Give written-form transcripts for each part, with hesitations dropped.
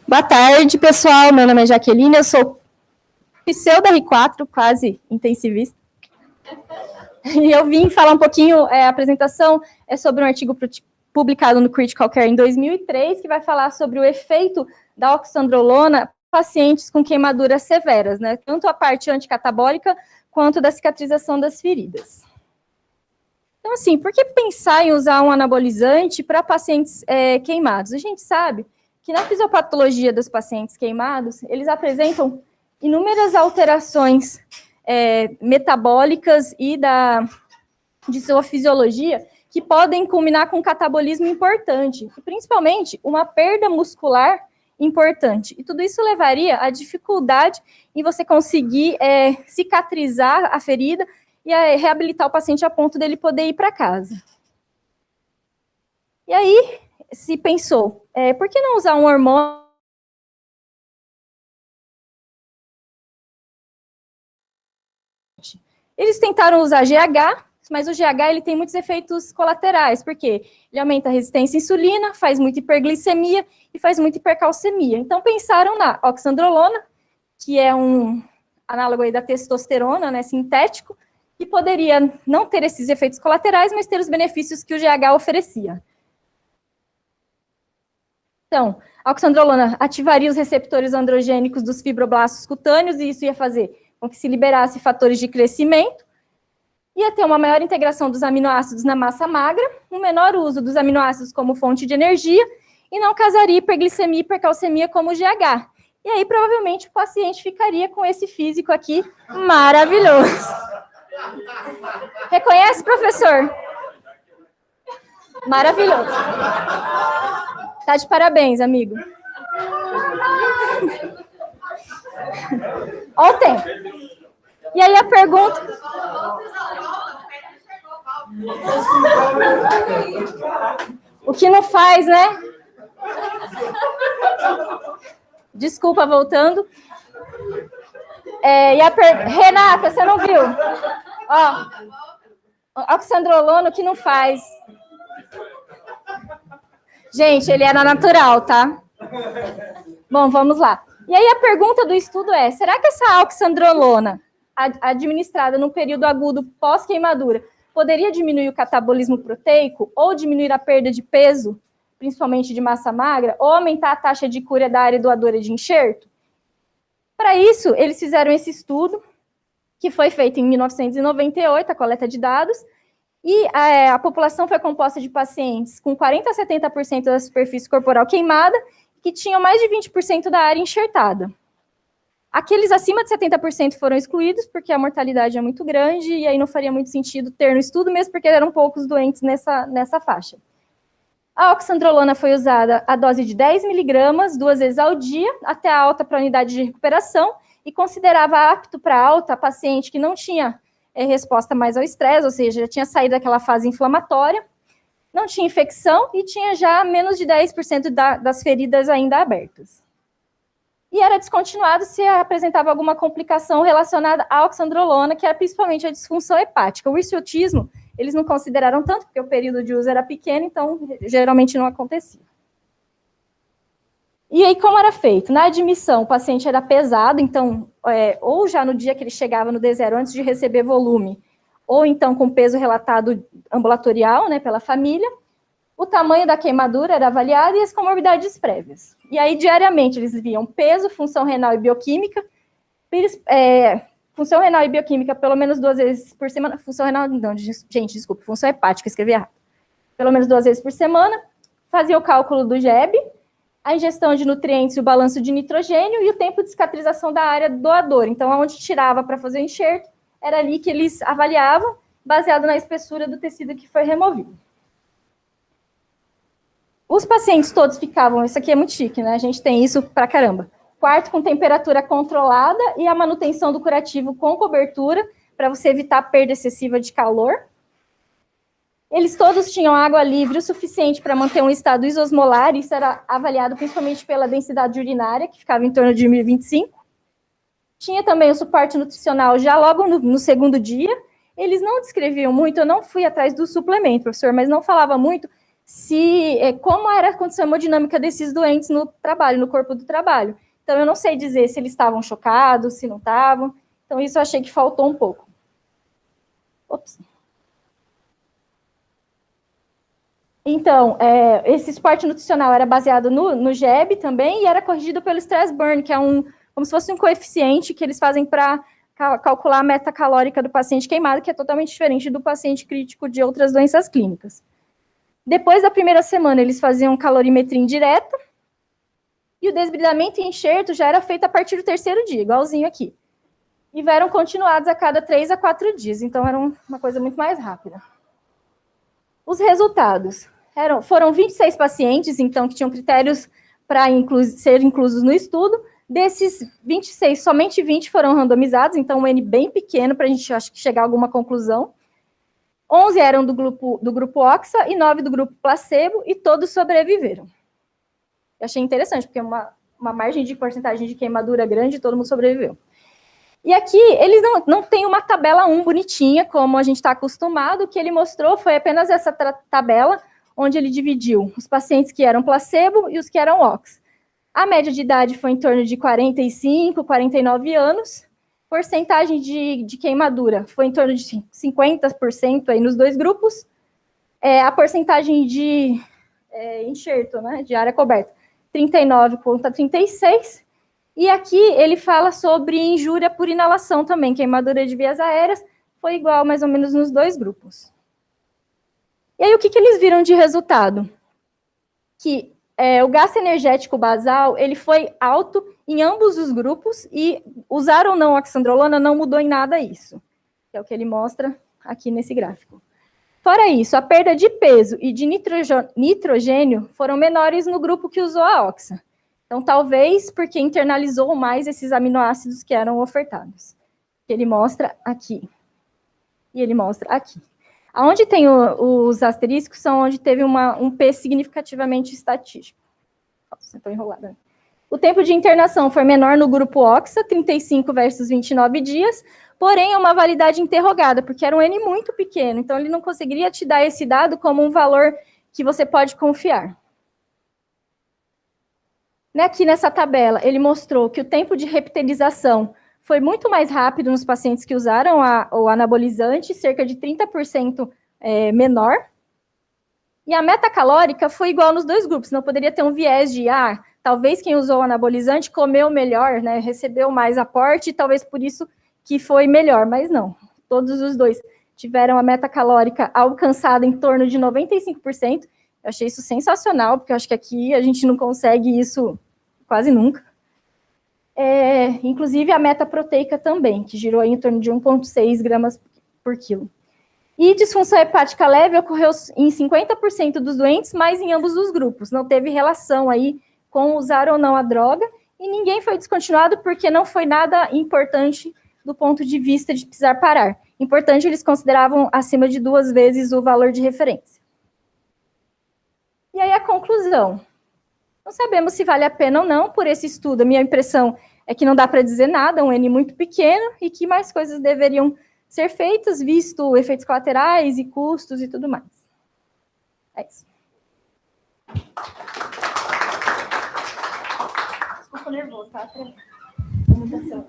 Boa tarde, pessoal. Meu nome é Jaqueline, eu sou pseudo R4, quase intensivista. E eu vim falar um pouquinho, a apresentação é sobre um artigo publicado no Critical Care em 2003, que vai falar sobre o efeito da oxandrolona em pacientes com queimaduras severas, né? Tanto a parte anticatabólica quanto da cicatrização das feridas. Então, assim, por que pensar em usar um anabolizante para pacientes queimados? A gente sabe que na fisiopatologia dos pacientes queimados, eles apresentam inúmeras alterações metabólicas e de sua fisiologia que podem culminar com um catabolismo importante, e principalmente uma perda muscular importante. E tudo isso levaria à dificuldade em você conseguir cicatrizar a ferida e reabilitar o paciente a ponto dele poder ir para casa. E aí, se pensou, por que não usar um hormônio? Eles tentaram usar GH, mas o GH ele tem muitos efeitos colaterais, porque ele aumenta a resistência à insulina, faz muita hiperglicemia e faz muita hipercalcemia. Então, pensaram na oxandrolona, que é um análogo aí da testosterona, né, sintético, que poderia não ter esses efeitos colaterais, mas ter os benefícios que o GH oferecia. Então, a oxandrolona ativaria os receptores androgênicos dos fibroblastos cutâneos, e isso ia fazer com que se liberasse fatores de crescimento, ia ter uma maior integração dos aminoácidos na massa magra, um menor uso dos aminoácidos como fonte de energia, e não causaria hiperglicemia e hipercalcemia como o GH. E aí, provavelmente, o paciente ficaria com esse físico aqui maravilhoso. Reconhece, professor? Maravilhoso. Tá de parabéns, amigo. Olha o tempo. E aí a pergunta... O que não faz, né? Desculpa, voltando. Renata, você não viu? Ó, oxandrolona, o que não faz? Gente, ele era natural, tá? Bom, vamos lá. E aí a pergunta do estudo é, será que essa oxandrolona, administrada no período agudo pós-queimadura, poderia diminuir o catabolismo proteico ou diminuir a perda de peso, principalmente de massa magra, ou aumentar a taxa de cura da área doadora de enxerto? Para isso, eles fizeram esse estudo, que foi feito em 1998, a coleta de dados, e a população foi composta de pacientes com 40% a 70% da superfície corporal queimada, que tinham mais de 20% da área enxertada. Aqueles acima de 70% foram excluídos, porque a mortalidade é muito grande, e aí não faria muito sentido ter no estudo, mesmo porque eram poucos doentes nessa faixa. A oxandrolona foi usada a dose de 10 miligramas, 2 vezes ao dia, até a alta para a unidade de recuperação, e considerava apto para alta a paciente que não tinha resposta mais ao estresse, ou seja, já tinha saído daquela fase inflamatória, não tinha infecção e tinha já menos de 10% das feridas ainda abertas. E era descontinuado se apresentava alguma complicação relacionada à oxandrolona, que era principalmente a disfunção hepática. O hirsutismo, eles não consideraram tanto, porque o período de uso era pequeno, então geralmente não acontecia. E aí, como era feito? Na admissão, o paciente era pesado, então, ou já no dia que ele chegava no D0, antes de receber volume, ou então com peso relatado ambulatorial, né, pela família. O tamanho da queimadura era avaliado e as comorbidades prévias. E aí, diariamente, eles viam peso, função renal e bioquímica. Função renal e bioquímica pelo menos 2 vezes por semana. Função renal, não, gente, desculpa, função hepática, escrevi errado. Pelo menos 2 vezes por semana. Fazia o cálculo do GEB, a ingestão de nutrientes e o balanço de nitrogênio e o tempo de cicatrização da área doadora. Então, onde tirava para fazer o enxerto, era ali que eles avaliavam, baseado na espessura do tecido que foi removido. Os pacientes todos ficavam, isso aqui é muito chique, né? A gente tem isso pra caramba. Quarto com temperatura controlada e a manutenção do curativo com cobertura, para você evitar perda excessiva de calor. Eles todos tinham água livre o suficiente para manter um estado isosmolar, isso era avaliado principalmente pela densidade urinária, que ficava em torno de 1025. Tinha também o suporte nutricional já logo no segundo dia, eles não descreviam muito, eu não fui atrás do suplemento, professor, mas não falava muito como era a condição hemodinâmica desses doentes no trabalho, no corpo do trabalho. Então, eu não sei dizer se eles estavam chocados, se não estavam. Então, isso eu achei que faltou um pouco. Ops. Então, esse suporte nutricional era baseado no GEB também e era corrigido pelo stress burn, que é como se fosse um coeficiente que eles fazem para calcular a meta calórica do paciente queimado, que é totalmente diferente do paciente crítico de outras doenças clínicas. Depois da primeira semana, eles faziam calorimetria indireta, e o desbridamento e enxerto já era feito a partir do terceiro dia, igualzinho aqui. E eram continuados a cada 3 a 4 dias, então era uma coisa muito mais rápida. Os resultados foram 26 pacientes, então, que tinham critérios para ser inclusos no estudo. Desses 26, somente 20 foram randomizados, então um N bem pequeno para a gente, acho que, chegar a alguma conclusão. 11 eram do grupo Oxa e 9 do grupo placebo, e todos sobreviveram. Eu achei interessante, porque uma margem de porcentagem de queimadura grande, todo mundo sobreviveu. E aqui, eles não têm uma tabela 1 bonitinha, como a gente está acostumado. O que ele mostrou foi apenas essa tabela, onde ele dividiu os pacientes que eram placebo e os que eram Oxa. A média de idade foi em torno de 45, 49 anos. Porcentagem de queimadura foi em torno de 50% aí nos dois grupos. A porcentagem de enxerto, né, de área coberta, 39 contra 36. E aqui ele fala sobre injúria por inalação também, queimadura de vias aéreas, foi igual mais ou menos nos dois grupos. E aí o que eles viram de resultado? Que o gasto energético basal, ele foi alto em ambos os grupos, e usar ou não oxandrolona não mudou em nada isso, que é o que ele mostra aqui nesse gráfico. Fora isso, a perda de peso e de nitrogênio foram menores no grupo que usou a Oxa. Então, talvez porque internalizou mais esses aminoácidos que eram ofertados. Ele mostra aqui. E ele mostra aqui. Onde tem os asteriscos são onde teve um P significativamente estatístico. Nossa, estou enrolada. O tempo de internação foi menor no grupo Oxa, 35 versus 29 dias, porém é uma validade interrogada, porque era um N muito pequeno, então ele não conseguiria te dar esse dado como um valor que você pode confiar. Aqui nessa tabela, ele mostrou que o tempo de reptilização foi muito mais rápido nos pacientes que usaram o anabolizante, cerca de 30% menor. E a meta calórica foi igual nos dois grupos, não poderia ter um viés de, talvez quem usou o anabolizante comeu melhor, né, recebeu mais aporte, talvez por isso que foi melhor, mas não. Todos os dois tiveram a meta calórica alcançada em torno de 95%. Eu achei isso sensacional, porque eu acho que aqui a gente não consegue isso quase nunca. Inclusive a meta proteica também, que girou em torno de 1,6 gramas por quilo. E disfunção hepática leve ocorreu em 50% dos doentes, mas em ambos os grupos. Não teve relação aí com usar ou não a droga, e ninguém foi descontinuado porque não foi nada importante do ponto de vista de precisar parar. Importante, eles consideravam acima de 2 vezes o valor de referência. E aí a conclusão. Não sabemos se vale a pena ou não por esse estudo. A minha impressão é que não dá para dizer nada, um N muito pequeno, e que mais coisas deveriam ser feitas, visto efeitos colaterais e custos e tudo mais. É isso. Desculpa, nervoso, tá? Comunicação.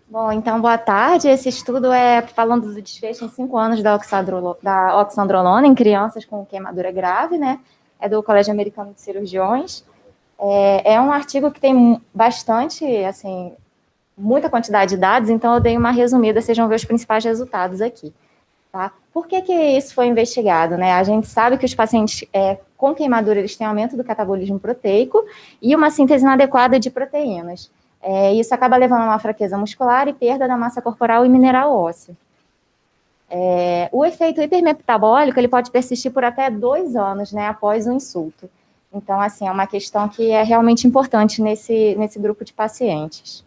Bom, então, boa tarde. Esse estudo é falando do desfecho em 5 anos da oxandrolona em crianças com queimadura grave, né? É do Colégio Americano de Cirurgiões. É um artigo que tem bastante, assim, muita quantidade de dados, então eu dei uma resumida, vocês vão ver os principais resultados aqui. Tá? Por que isso foi investigado? Né? A gente sabe que os pacientes com queimadura eles têm aumento do catabolismo proteico e uma síntese inadequada de proteínas. Isso acaba levando a uma fraqueza muscular e perda da massa corporal e mineral ósseo. O efeito hipermetabólico, ele pode persistir por até 2 anos, né, após o insulto. Então, assim, é uma questão que é realmente importante nesse grupo de pacientes.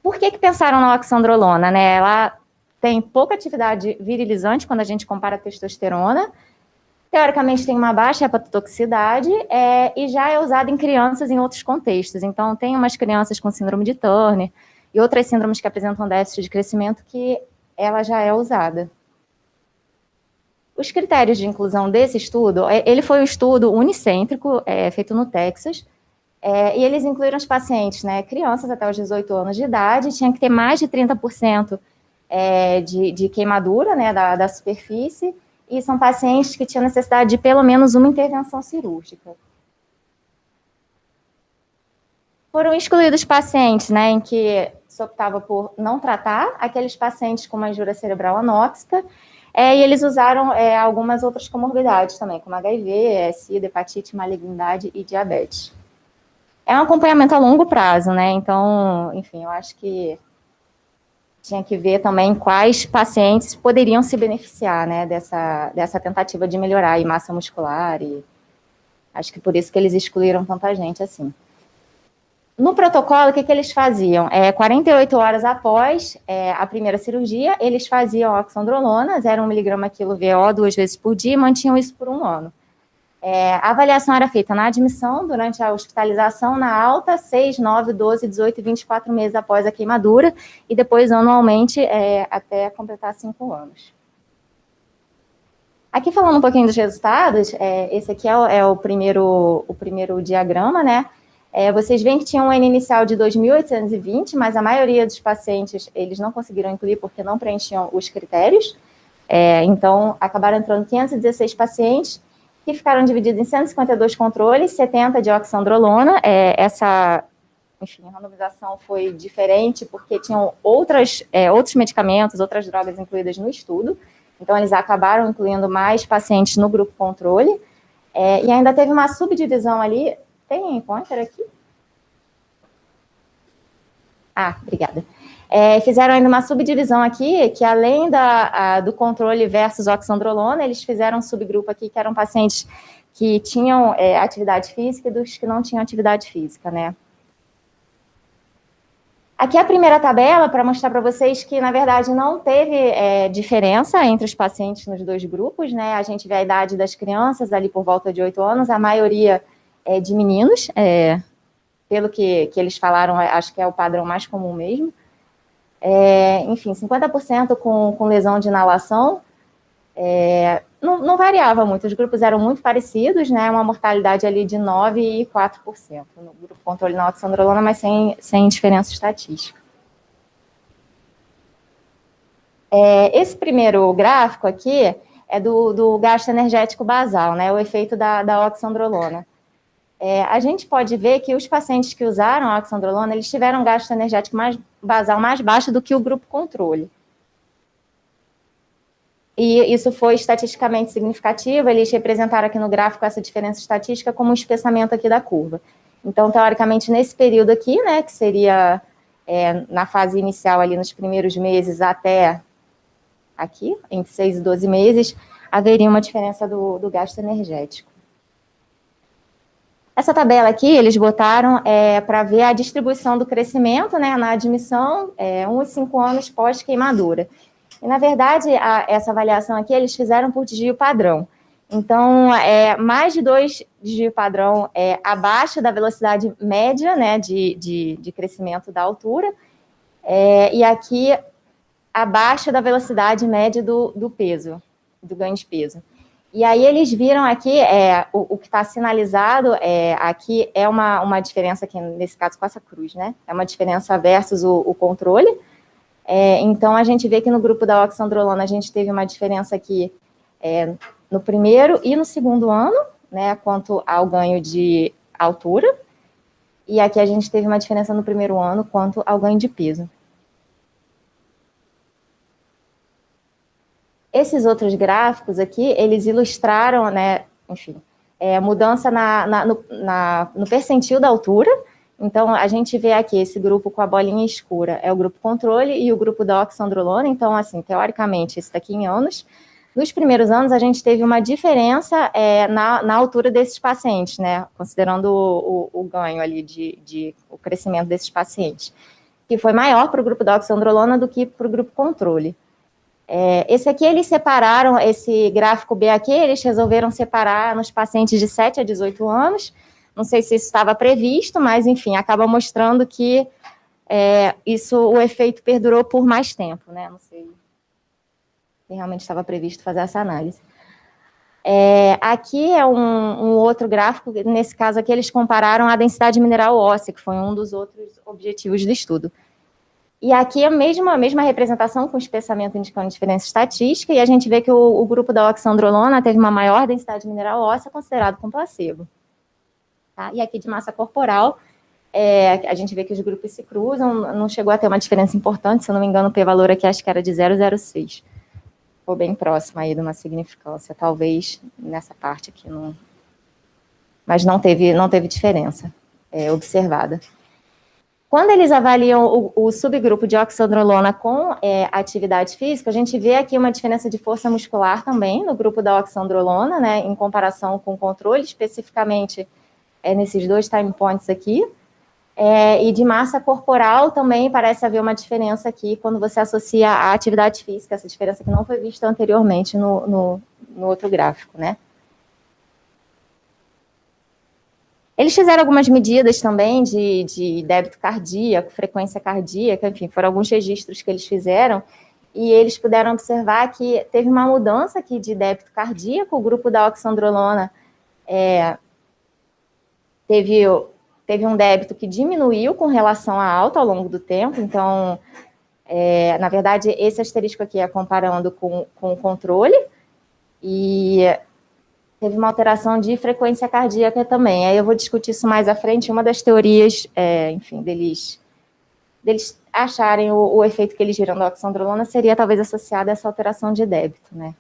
Por que pensaram na oxandrolona, né? Ela tem pouca atividade virilizante quando a gente compara a testosterona, teoricamente tem uma baixa hepatotoxicidade e já é usada em crianças em outros contextos. Então, tem umas crianças com síndrome de Turner e outras síndromes que apresentam déficit de crescimento que ela já é usada. Os critérios de inclusão desse estudo, ele foi um estudo unicêntrico, feito no Texas, e eles incluíram os pacientes, né, crianças até os 18 anos de idade, tinha que ter mais de 30% de queimadura, né, da superfície, e são pacientes que tinham necessidade de pelo menos uma intervenção cirúrgica. Foram excluídos pacientes, né, em que se optava por não tratar, aqueles pacientes com uma injúria cerebral anóxica, e eles usaram algumas outras comorbidades também, como HIV, SIDA, hepatite, malignidade e diabetes. É um acompanhamento a longo prazo, né, então, enfim, eu acho que tinha que ver também quais pacientes poderiam se beneficiar, né, dessa tentativa de melhorar a massa muscular, e acho que por isso que eles excluíram tanta gente assim. No protocolo, o que eles faziam? 48 horas após a primeira cirurgia, eles faziam oxandrolona, 0,1 mg/kg/VO 2 vezes por dia, e mantinham isso por 1 ano. A avaliação era feita na admissão, durante a hospitalização, na alta, 6, 9, 12, 18 e 24 meses após a queimadura, e depois anualmente até completar 5 anos. Aqui falando um pouquinho dos resultados, esse aqui é o primeiro diagrama, né? Vocês veem que tinha um N inicial de 2.820, mas a maioria dos pacientes, eles não conseguiram incluir porque não preenchiam os critérios. Então, acabaram entrando 516 pacientes, que ficaram divididos em 152 controles, 70 de oxandrolona. Enfim, a randomização foi diferente porque tinham outros medicamentos, outras drogas incluídas no estudo. Então, eles acabaram incluindo mais pacientes no grupo controle. E ainda teve uma subdivisão ali. Tem pointer aqui? Obrigada. Fizeram ainda uma subdivisão aqui, que além do controle versus oxandrolona, eles fizeram um subgrupo aqui, que eram pacientes que tinham atividade física e dos que não tinham atividade física, né? Aqui é a primeira tabela para mostrar para vocês que, na verdade, não teve diferença entre os pacientes nos dois grupos, né? A gente vê a idade das crianças ali por volta de 8 anos, a maioria de meninos, pelo que eles falaram, acho que é o padrão mais comum mesmo. Enfim, 50% com lesão de inalação, não variava muito, os grupos eram muito parecidos, né, uma mortalidade ali de 9% e 4%, no grupo controle na oxandrolona, mas sem diferença estatística. Esse primeiro gráfico aqui é do gasto energético basal, né, o efeito da oxandrolona. A gente pode ver que os pacientes que usaram a oxandrolona, eles tiveram um gasto energético basal mais baixo do que o grupo controle. E isso foi estatisticamente significativo, eles representaram aqui no gráfico essa diferença estatística como um espessamento aqui da curva. Então, teoricamente, nesse período aqui, né, que seria na fase inicial ali nos primeiros meses até aqui, entre 6 e 12 meses, haveria uma diferença do gasto energético. Essa tabela aqui, eles botaram para ver a distribuição do crescimento, né, na admissão, 1 e 5 anos pós-queimadura. E, na verdade, essa avaliação aqui, eles fizeram por desvio padrão. Então, mais de 2 desvio padrão abaixo da velocidade média, né, de crescimento da altura, e aqui abaixo da velocidade média do peso, do ganho de peso. E aí eles viram aqui, o que está sinalizado aqui é uma diferença aqui, nesse caso com essa cruz, né? É uma diferença versus o controle. Então, a gente vê que no grupo da oxandrolona a gente teve uma diferença aqui no primeiro e no segundo ano, né? Quanto ao ganho de altura. E aqui a gente teve uma diferença no primeiro ano quanto ao ganho de peso. Esses outros gráficos aqui, eles ilustraram, né, enfim, mudança no percentil da altura. Então, a gente vê aqui esse grupo com a bolinha escura, é o grupo controle e o grupo da oxandrolona. Então, assim, teoricamente, isso daqui em anos. Nos primeiros anos, a gente teve uma diferença na altura desses pacientes, né? Considerando o ganho ali o crescimento desses pacientes, que foi maior para o grupo da oxandrolona do que para o grupo controle. Esse aqui, eles separaram, esse gráfico B aqui, eles resolveram separar nos pacientes de 7 a 18 anos. Não sei se isso estava previsto, mas, enfim, acaba mostrando que o efeito perdurou por mais tempo, né? Não sei se realmente estava previsto fazer essa análise. Aqui é um outro gráfico, nesse caso aqui eles compararam a densidade mineral óssea, que foi um dos outros objetivos do estudo. E aqui é a mesma representação com espessamento indicando diferença estatística, e a gente vê que o grupo da oxandrolona teve uma maior densidade mineral óssea considerado com placebo. Tá? E aqui de massa corporal, a gente vê que os grupos se cruzam, não chegou a ter uma diferença importante, se eu não me engano o p-valor aqui acho que era de 0,06. Ficou bem próximo aí de uma significância, talvez nessa parte aqui, mas não teve diferença observada. Quando eles avaliam o subgrupo de oxandrolona com atividade física, a gente vê aqui uma diferença de força muscular também no grupo da oxandrolona, né, em comparação com o controle, especificamente nesses dois time points aqui. E de massa corporal também parece haver uma diferença aqui quando você associa a atividade física, essa diferença que não foi vista anteriormente no outro gráfico, né? Eles fizeram algumas medidas também de débito cardíaco, frequência cardíaca, enfim, foram alguns registros que eles fizeram, e eles puderam observar que teve uma mudança aqui de débito cardíaco, o grupo da oxandrolona teve um débito que diminuiu com relação à alta ao longo do tempo, então, na verdade, esse asterisco aqui é comparando com o controle, e teve uma alteração de frequência cardíaca também. Aí eu vou discutir isso mais à frente. Uma das teorias, enfim, deles acharem o efeito que eles viram da oxandrolona seria talvez associado a essa alteração de débito, né?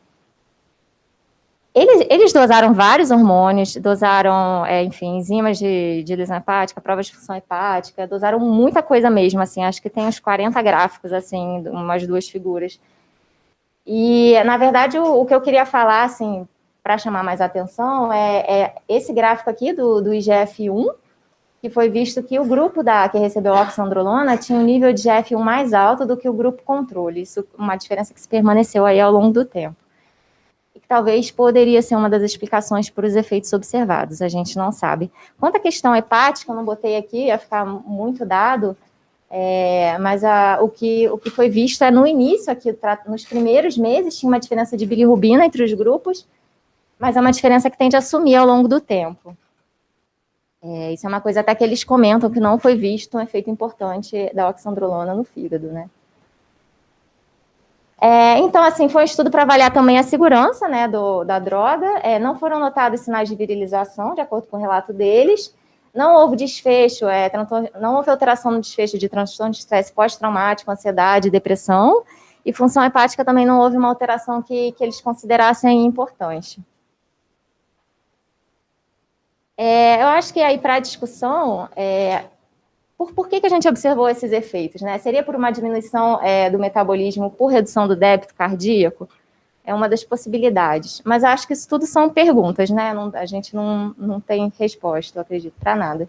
Eles dosaram vários hormônios, dosaram, enfim, enzimas de lesão hepática, provas de função hepática, dosaram muita coisa mesmo, assim, acho que tem uns 40 gráficos, assim, umas duas figuras. E, na verdade, o que eu queria falar, assim, para chamar mais atenção, esse gráfico aqui do IGF-1, que foi visto que o grupo que recebeu oxandrolona tinha um nível de IGF-1 mais alto do que o grupo controle, isso uma diferença que se permaneceu aí ao longo do tempo. E que talvez poderia ser uma das explicações para os efeitos observados, a gente não sabe. Quanto à questão hepática, eu não botei aqui, ia ficar muito dado, mas o que foi visto no início, aqui, nos primeiros meses, tinha uma diferença de bilirrubina entre os grupos, mas é uma diferença que tende a sumir ao longo do tempo. Isso é uma coisa até que eles comentam que não foi visto um efeito importante da oxandrolona no fígado, né? Então, assim, foi um estudo para avaliar também a segurança, né, da droga. Não foram notados sinais de virilização, de acordo com o relato deles. Não houve desfecho, não houve alteração no desfecho de transtorno de estresse pós-traumático, ansiedade, depressão. E função hepática também não houve uma alteração que eles considerassem importante. Eu acho que aí, para a discussão, por que a gente observou esses efeitos, né? Seria por uma diminuição do metabolismo por redução do débito cardíaco? É uma das possibilidades. Mas acho que isso tudo são perguntas, né? A gente não tem resposta, eu acredito, para nada.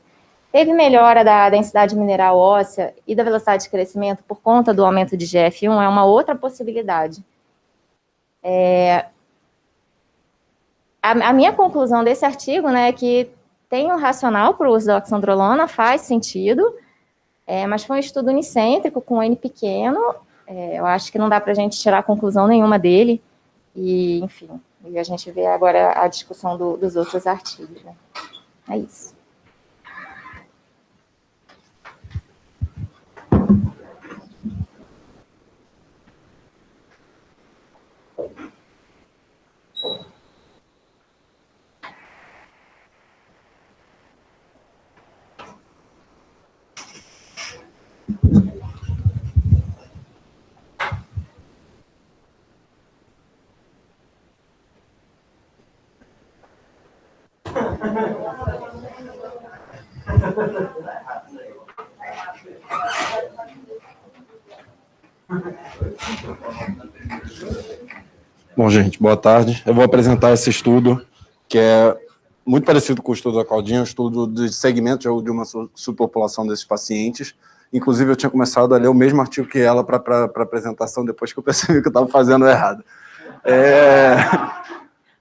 Teve melhora da densidade mineral óssea e da velocidade de crescimento por conta do aumento de GF1? É uma outra possibilidade. A minha conclusão desse artigo, né, é que tem um racional para o uso da oxandrolona, faz sentido, mas foi um estudo unicêntrico, com N pequeno, eu acho que não dá para a gente tirar conclusão nenhuma dele, e, enfim, a gente vê agora a discussão dos outros artigos, né? É isso. Bom, gente, boa tarde. Eu vou apresentar esse estudo, que é muito parecido com o estudo da Claudinha, um estudo de segmento de uma subpopulação desses pacientes. Inclusive, eu tinha começado a ler o mesmo artigo que ela para a apresentação, depois que eu percebi que eu estava fazendo errado.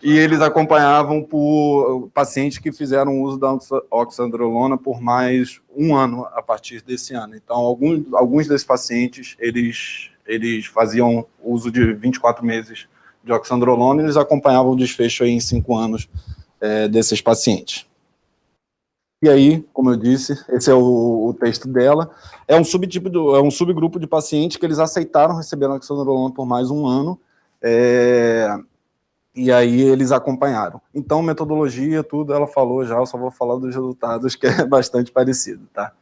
E eles acompanhavam por pacientes que fizeram uso da oxandrolona por mais um ano a partir desse ano. Então, alguns desses pacientes, eles faziam uso de 24 meses de oxandrolona e eles acompanhavam o desfecho aí em 5 anos desses pacientes. E aí, como eu disse, esse é o texto dela. É um subgrupo de pacientes que eles aceitaram receber oxandrolona por mais um ano, e aí eles acompanharam. Então, metodologia, tudo ela falou já, eu só vou falar dos resultados, que é bastante parecido, tá?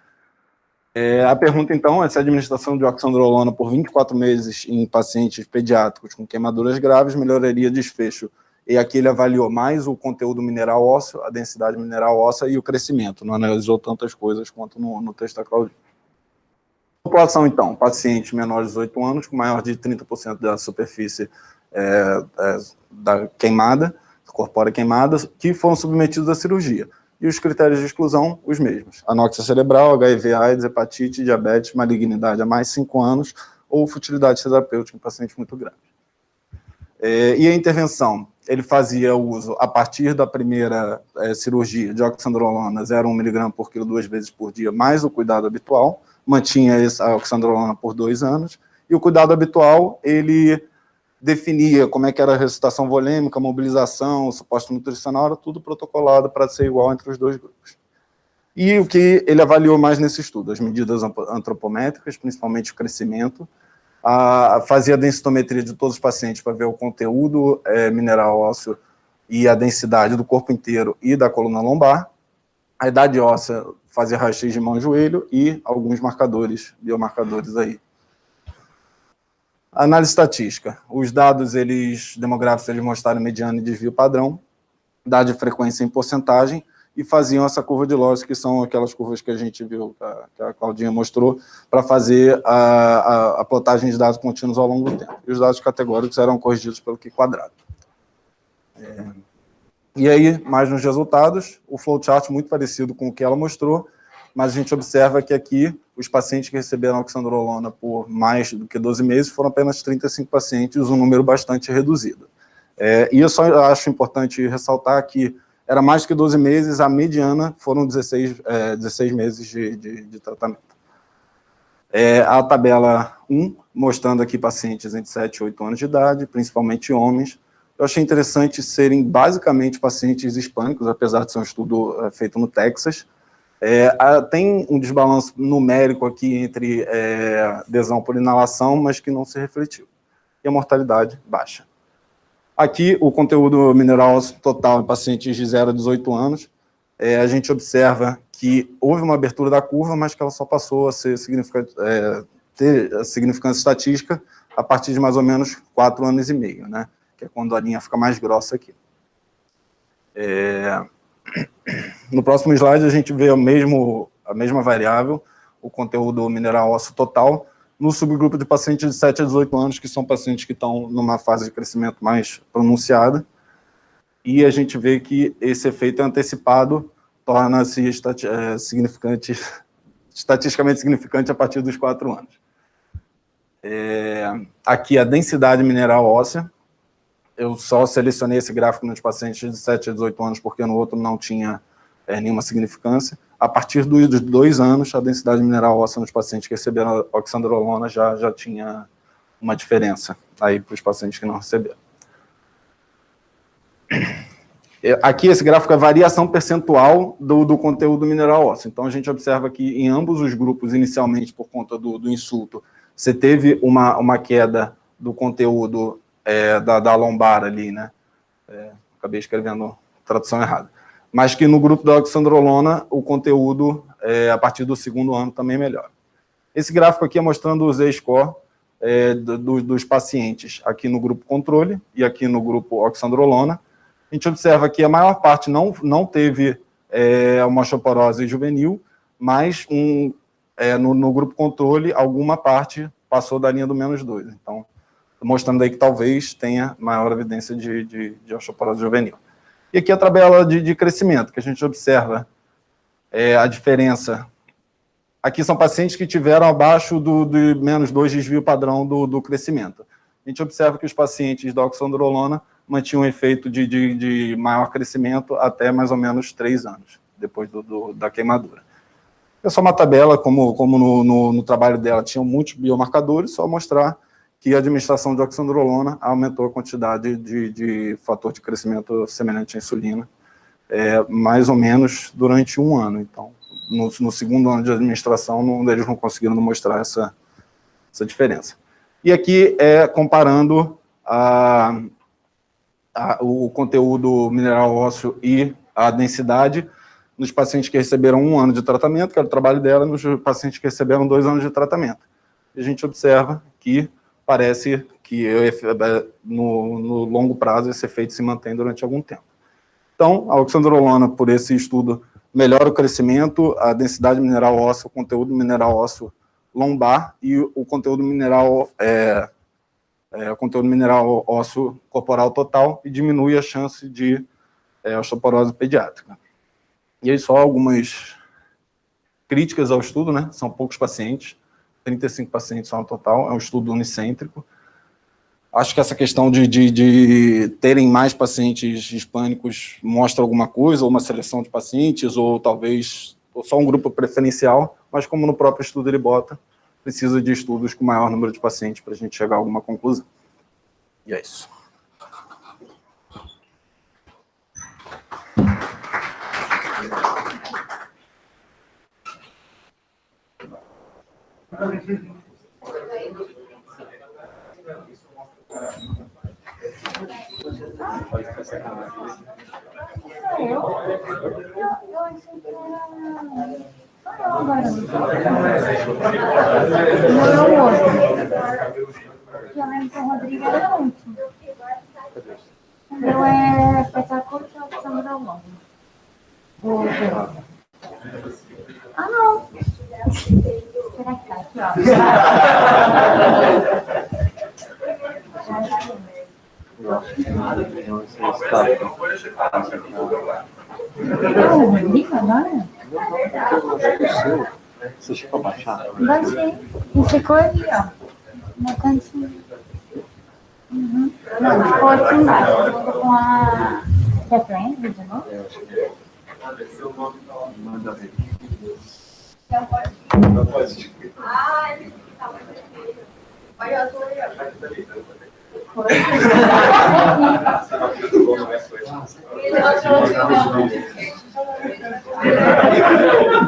A pergunta, então, é se a administração de oxandrolona por 24 meses em pacientes pediátricos com queimaduras graves melhoraria desfecho. E aqui ele avaliou mais o conteúdo mineral ósseo, a densidade mineral óssea e o crescimento, não analisou tantas coisas quanto no texto da Claudinha. População, então, pacientes menores de 18 anos, com maior de 30% da superfície da queimada, corpórea queimada, que foram submetidos à cirurgia. E os critérios de exclusão, os mesmos. Anóxia cerebral, HIV, AIDS, hepatite, diabetes, malignidade há mais de 5 anos, ou futilidade terapêutica em pacientes muito graves. E a intervenção? Ele fazia uso, a partir da primeira cirurgia, de oxandrolona 0,1 mg por quilo 2 vezes por dia, mais o cuidado habitual, mantinha a oxandrolona por 2 anos, e o cuidado habitual, ele definia como é que era a ressuscitação volêmica, mobilização, suporte nutricional, era tudo protocolado para ser igual entre os dois grupos. E o que ele avaliou mais nesse estudo? As medidas antropométricas, principalmente o crescimento, fazia a densitometria de todos os pacientes para ver o conteúdo mineral ósseo e a densidade do corpo inteiro e da coluna lombar, a idade óssea fazia raio-x de mão e joelho e alguns marcadores, biomarcadores aí. Análise estatística. Os dados demográficos eles mostraram mediana e desvio padrão, dado de frequência em porcentagem, e faziam essa curva de Loss, que são aquelas curvas que a gente viu, que a Claudinha mostrou, para fazer a plotagem de dados contínuos ao longo do tempo. E os dados categóricos eram corrigidos pelo Q². E aí, mais nos resultados, o flowchart muito parecido com o que ela mostrou, mas a gente observa que aqui, os pacientes que receberam oxandrolona por mais do que 12 meses foram apenas 35 pacientes, um número bastante reduzido. E eu só acho importante ressaltar que era mais do que 12 meses, a mediana foram 16 meses de tratamento. A tabela 1, mostrando aqui pacientes entre 7 e 8 anos de idade, principalmente homens. Eu achei interessante serem basicamente pacientes hispânicos, apesar de ser um estudo feito no Texas. Tem um desbalanço numérico aqui entre adesão por inalação, mas que não se refletiu. E a mortalidade baixa. Aqui, o conteúdo mineral ósseo total em pacientes de 0 a 18 anos, a gente observa que houve uma abertura da curva, mas que ela só passou a ser ter a significância estatística a partir de mais ou menos 4 anos e meio, né? Que é quando a linha fica mais grossa aqui. No próximo slide, a gente vê a mesma variável, o conteúdo mineral ósseo total, no subgrupo de pacientes de 7 a 18 anos, que são pacientes que estão numa fase de crescimento mais pronunciada, e a gente vê que esse efeito antecipado torna-se estatisticamente significante a partir dos 4 anos. Aqui a densidade mineral óssea, eu só selecionei esse gráfico nos pacientes de 7 a 18 anos, porque no outro não tinha nenhuma significância. A partir dos 2 anos, a densidade mineral óssea nos pacientes que receberam oxandrolona já tinha uma diferença aí para os pacientes que não receberam. Aqui, esse gráfico é a variação percentual do conteúdo mineral ósseo. Então, a gente observa que em ambos os grupos, inicialmente, por conta do insulto, você teve uma queda do conteúdo da lombar ali, né? Acabei escrevendo tradução errada. Mas que no grupo da oxandrolona, o conteúdo, a partir do 2º ano, também melhora. Esse gráfico aqui é mostrando o Z-score dos pacientes, aqui no grupo controle e aqui no grupo oxandrolona. A gente observa que a maior parte não teve uma osteoporose juvenil, mas no grupo controle, alguma parte passou da linha do -2. Então, mostrando aí que talvez tenha maior evidência de osteoporose juvenil. E aqui a tabela de crescimento, que a gente observa a diferença. Aqui são pacientes que tiveram abaixo de menos 2 desvio padrão do crescimento. A gente observa que os pacientes da oxandrolona mantinham um efeito de maior crescimento até mais ou menos 3 anos, depois da queimadura. É só uma tabela, como no trabalho dela tinham muitos biomarcadores, só mostrar que a administração de oxandrolona aumentou a quantidade de fator de crescimento semelhante à insulina, mais ou menos durante 1 ano. Então, no segundo ano de administração, eles não conseguiram mostrar essa diferença. E aqui comparando o conteúdo mineral ósseo e a densidade nos pacientes que receberam 1 ano de tratamento, que era o trabalho dela, e nos pacientes que receberam 2 anos de tratamento. E a gente observa que parece que no longo prazo esse efeito se mantém durante algum tempo. Então, a oxandrolona, por esse estudo, melhora o crescimento, a densidade mineral óssea, o conteúdo mineral ósseo lombar e o conteúdo mineral ósseo corporal total e diminui a chance de osteoporose pediátrica. E aí só algumas críticas ao estudo, né? São poucos pacientes, 35 pacientes só no total, é um estudo unicêntrico. Acho que essa questão de terem mais pacientes hispânicos mostra alguma coisa, ou uma seleção de pacientes, ou talvez só um grupo preferencial, mas como no próprio estudo ele bota, precisa de estudos com maior número de pacientes para a gente chegar a alguma conclusão. E é isso. Eu lembro que o Rodrigo era o último. Eu é Petacurso ou Oxandrolona? Ah, não. Será que tá aqui, ó? Ah, o Rodrigo agora? Você chegou a baixar? Baixei. E ficou ali, ó. Na cantinha. Uhum. Não, ficou aqui embaixo. Ficou com a... Quer prender de novo? Manda ver. Não pode. Ah, ele estava aqui. Olha, eu tô aí.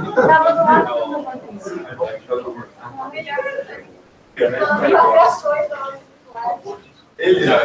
Estava do lado. Ele já.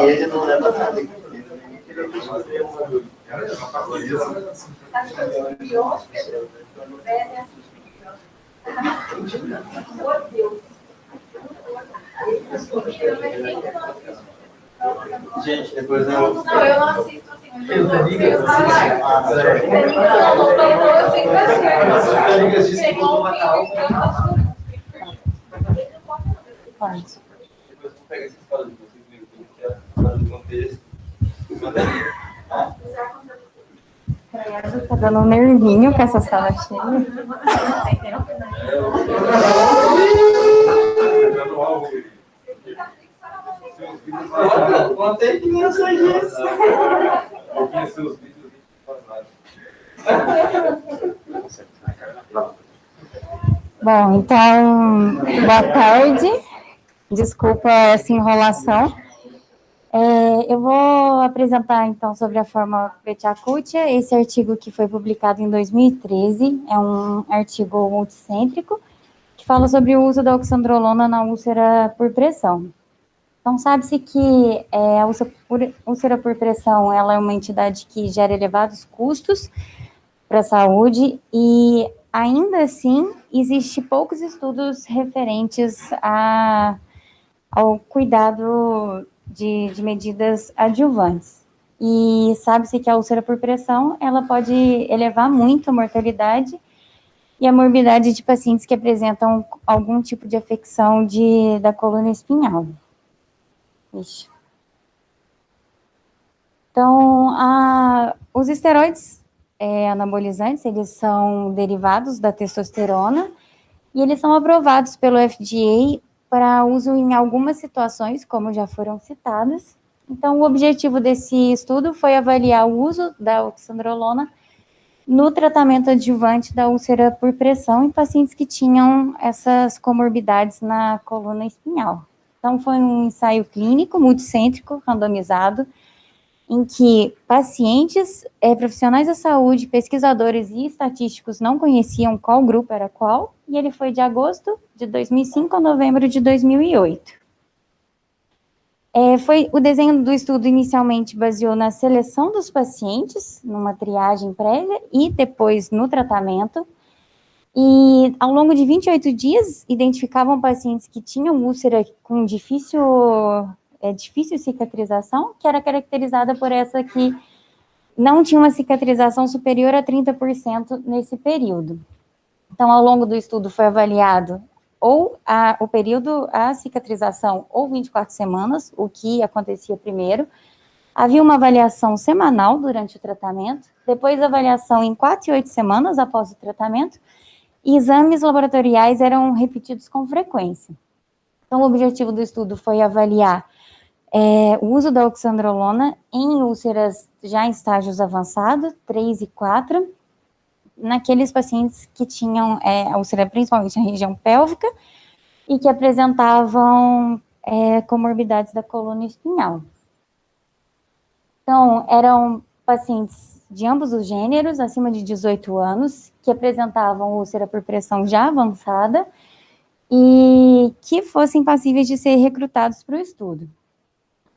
Ele não leva nada. Gente, depois eu... Não, eu não assisto assim. Eu não assisto Pode. Depois eu vou pegar esses quadros que vocês viram, que é fora do contexto. Tá dando um nervinho com essa sala cheia. Contei que nem eu sei disso. Bom, então, boa tarde. Desculpa essa enrolação. Eu vou apresentar, então, sobre a forma Petyakutia, esse artigo que foi publicado em 2013, é um artigo multicêntrico, que fala sobre o uso da oxandrolona na úlcera por pressão. Então, sabe-se que a úlcera por pressão, ela é uma entidade que gera elevados custos para a saúde e, ainda assim, existe poucos estudos referentes ao cuidado de medidas adjuvantes. E sabe-se que a úlcera por pressão, ela pode elevar muito a mortalidade e a morbidade de pacientes que apresentam algum tipo de afecção da coluna espinhal. Ixi. Então, os esteroides anabolizantes, eles são derivados da testosterona e eles são aprovados pelo FDA para uso em algumas situações, como já foram citadas. Então, o objetivo desse estudo foi avaliar o uso da oxandrolona no tratamento adjuvante da úlcera por pressão em pacientes que tinham essas comorbidades na coluna espinhal. Então, foi um ensaio clínico multicêntrico, randomizado, em que pacientes, profissionais da saúde, pesquisadores e estatísticos não conheciam qual grupo era qual, e ele foi de agosto de 2005 a novembro de 2008. O desenho do estudo inicialmente baseou na seleção dos pacientes, numa triagem prévia, e depois no tratamento, e ao longo de 28 dias, identificavam pacientes que tinham úlcera com difícil cicatrização, que era caracterizada por essa que não tinha uma cicatrização superior a 30% nesse período. Então, ao longo do estudo foi avaliado o período, a cicatrização, ou 24 semanas, o que acontecia primeiro. Havia uma avaliação semanal durante o tratamento, depois avaliação em 4 e 8 semanas após o tratamento, e exames laboratoriais eram repetidos com frequência. Então, o objetivo do estudo foi avaliar o uso da oxandrolona em úlceras já em estágios avançados, 3 e 4, naqueles pacientes que tinham a úlcera principalmente na região pélvica e que apresentavam comorbidades da coluna espinhal. Então, eram pacientes de ambos os gêneros, acima de 18 anos, que apresentavam úlcera por pressão já avançada e que fossem passíveis de ser recrutados para o estudo.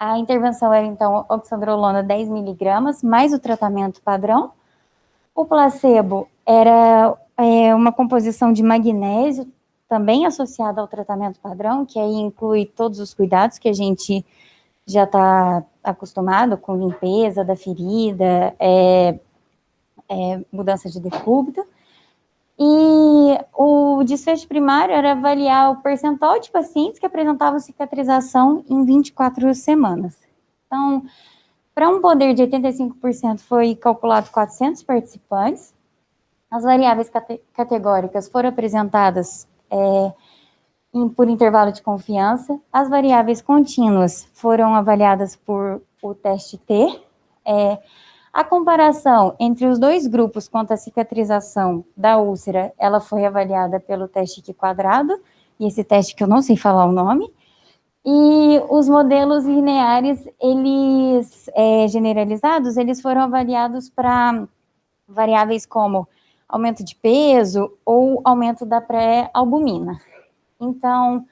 A intervenção era, então, oxandrolona 10 miligramas, mais o tratamento padrão. O placebo era uma composição de magnésio, também associada ao tratamento padrão, que aí inclui todos os cuidados que a gente já está acostumado, com limpeza da ferida, mudança de decúbito. E o desfecho primário era avaliar o percentual de pacientes que apresentavam cicatrização em 24 semanas. Então, para um poder de 85%, foi calculado 400 participantes. As variáveis categóricas foram apresentadas por intervalo de confiança. As variáveis contínuas foram avaliadas por o teste T. A comparação entre os dois grupos quanto à cicatrização da úlcera, ela foi avaliada pelo teste Q quadrado, e esse teste que eu não sei falar o nome. E os modelos lineares, eles generalizados, eles foram avaliados para variáveis como aumento de peso ou aumento da pré-albumina. Então,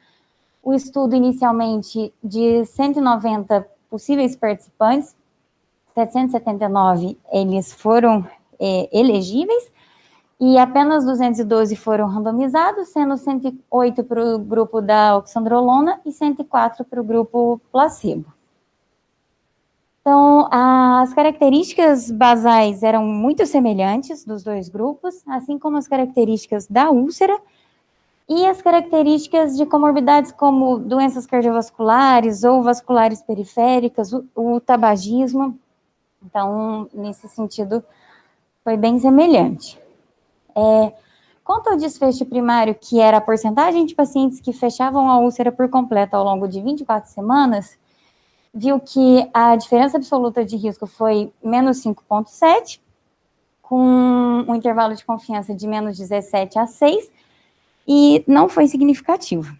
o estudo inicialmente de 190 possíveis participantes, 779 eles foram elegíveis, e apenas 212 foram randomizados, sendo 108 para o grupo da oxandrolona e 104 para o grupo placebo. Então, as características basais eram muito semelhantes dos dois grupos, assim como as características da úlcera e as características de comorbidades como doenças cardiovasculares ou vasculares periféricas, o tabagismo. Então, nesse sentido, foi bem semelhante. Quanto ao desfecho primário, que era a porcentagem de pacientes que fechavam a úlcera por completo ao longo de 24 semanas, viu que a diferença absoluta de risco foi menos 5,7, com um intervalo de confiança de menos 17 a 6, e não foi significativo.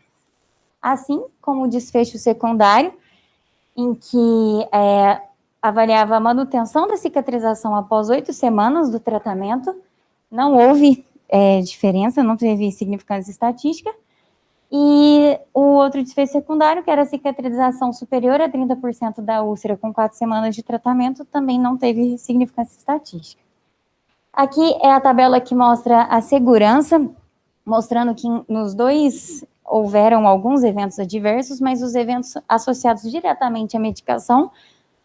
Assim como o desfecho secundário, em que avaliava a manutenção da cicatrização após 8 semanas do tratamento, não houve diferença, não teve significância estatística. E o outro desfecho secundário, que era a cicatrização superior a 30% da úlcera com 4 semanas de tratamento, também não teve significância estatística. Aqui é a tabela que mostra a segurança, mostrando que nos dois houveram alguns eventos adversos, mas os eventos associados diretamente à medicação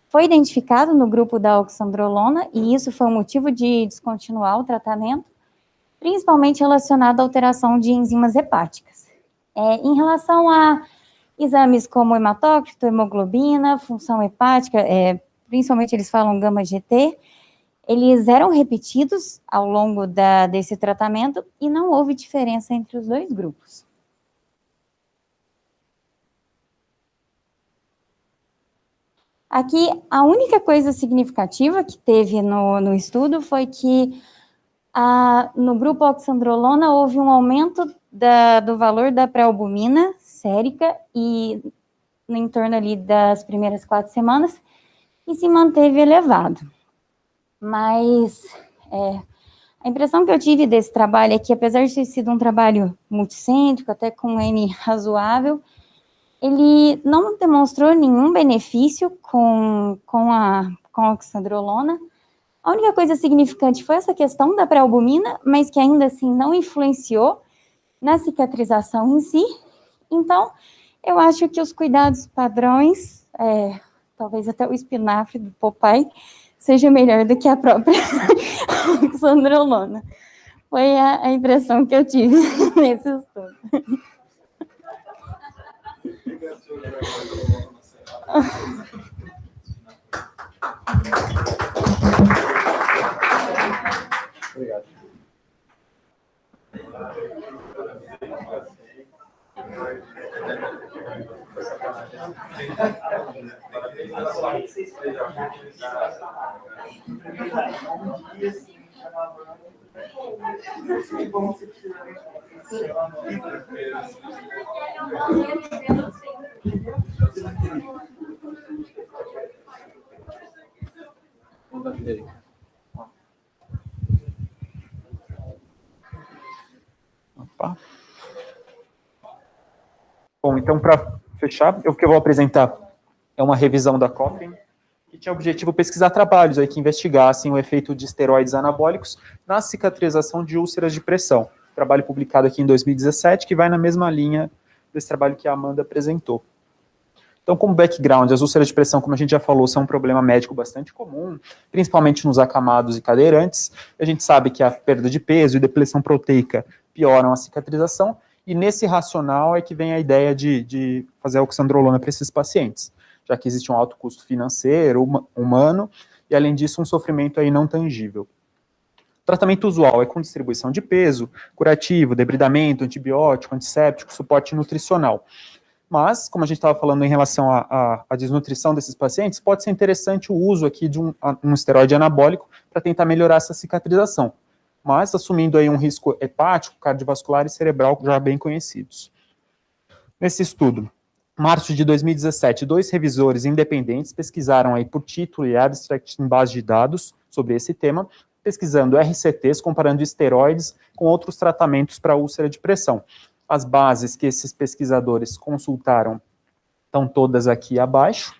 foi identificado no grupo da oxandrolona, e isso foi um motivo de descontinuar o tratamento, principalmente relacionado à alteração de enzimas hepáticas. Em relação a exames como hematócrito, hemoglobina, função hepática, principalmente eles falam gama-GT, eles eram repetidos ao longo desse tratamento e não houve diferença entre os dois grupos. Aqui, a única coisa significativa que teve no estudo foi que no grupo oxandrolona houve um aumento do valor da pré-albumina sérica e em torno ali das primeiras 4 semanas e se manteve elevado. Mas a impressão que eu tive desse trabalho é que, apesar de ter sido um trabalho multicêntrico, até com um N razoável, ele não demonstrou nenhum benefício com a oxandrolona. A única coisa significante foi essa questão da pré-albumina, mas que ainda assim não influenciou na cicatrização em si. Então, eu acho que os cuidados padrões, talvez até o espinafre do Popeye, seja melhor do que a própria oxandrolona. Foi a impressão que eu tive nesse estudo. Obrigado. Opa. Bom, então, para fechar, o que eu vou apresentar é uma revisão da Cochrane, que tinha o objetivo de pesquisar trabalhos aí que investigassem o efeito de esteroides anabólicos na cicatrização de úlceras de pressão. Trabalho publicado aqui em 2017, que vai na mesma linha desse trabalho que a Amanda apresentou. Então, como background, as úlceras de pressão, como a gente já falou, são um problema médico bastante comum, principalmente nos acamados e cadeirantes. A gente sabe que a perda de peso e depressão proteica pioram a cicatrização, e nesse racional é que vem a ideia de fazer a oxandrolona para esses pacientes, já que existe um alto custo financeiro, humano, e além disso um sofrimento aí não tangível. O tratamento usual é com distribuição de peso, curativo, debridamento, antibiótico, antisséptico, suporte nutricional. Mas, como a gente estava falando em relação à desnutrição desses pacientes, pode ser interessante o uso aqui de um esteroide anabólico para tentar melhorar essa cicatrização, mas assumindo aí um risco hepático, cardiovascular e cerebral já bem conhecidos. Nesse estudo, março de 2017, 2 revisores independentes pesquisaram aí por título e abstract em base de dados sobre esse tema, pesquisando RCTs, comparando esteroides com outros tratamentos para úlcera de pressão. As bases que esses pesquisadores consultaram estão todas aqui abaixo.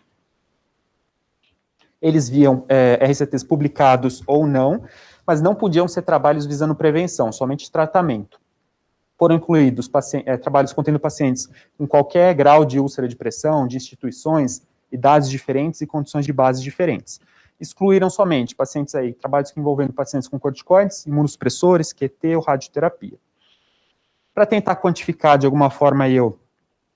Eles viam RCTs publicados ou não, mas não podiam ser trabalhos visando prevenção, somente tratamento. Foram incluídos trabalhos contendo pacientes com qualquer grau de úlcera de pressão, de instituições, idades diferentes e condições de base diferentes. Excluíram somente pacientes aí, trabalhos envolvendo pacientes com corticoides, imunossupressores, QT ou radioterapia. Para tentar quantificar de alguma forma aí,